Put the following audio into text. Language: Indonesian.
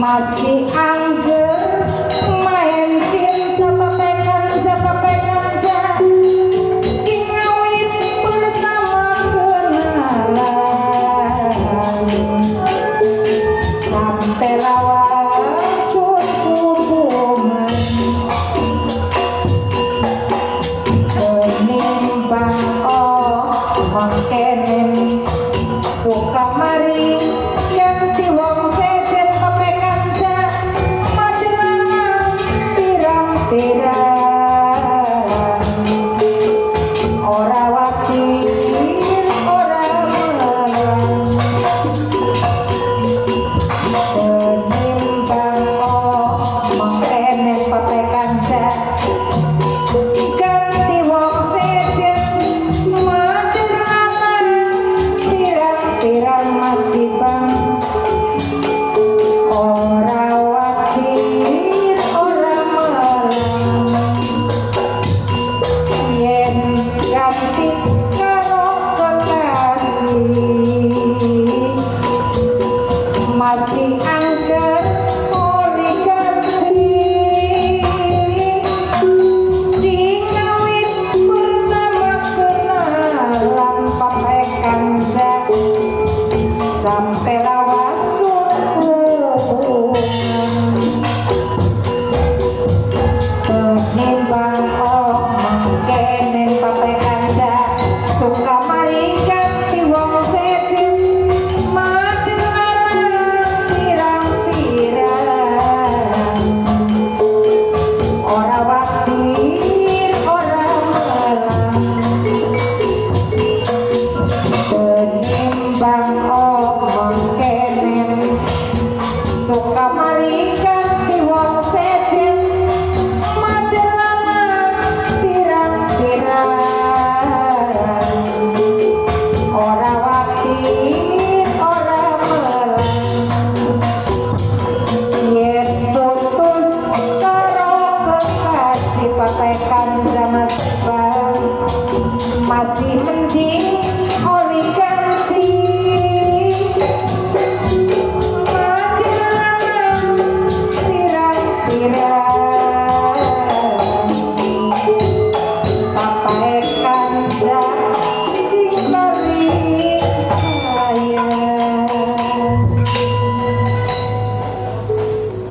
masih angger main cinta papekan sing awit pertama kenalan sampai lawas hubungan menimbang mangkene suka mari ganti wong sejen pape kanca majelangan pirang-pirang ora wakil ora melang menimbang mangkene pape kanca ganti wong sejen majelangan pirang-pirang masih bang ora wakil ora melang yen ganti karo kekasih masih angker oli ganti sing awit pertama kenalan pape kanca sampai lawas hubungan menimbang mangkene pape kanca suka mari ganti wong sejen majelangan pirang-pirang ora wakil ora melang menimbang mangkene suka mari ganti wong sejen majelangan pirang-pirang ora wakil ora melang yen putus karo kekasih pape kanca masih mending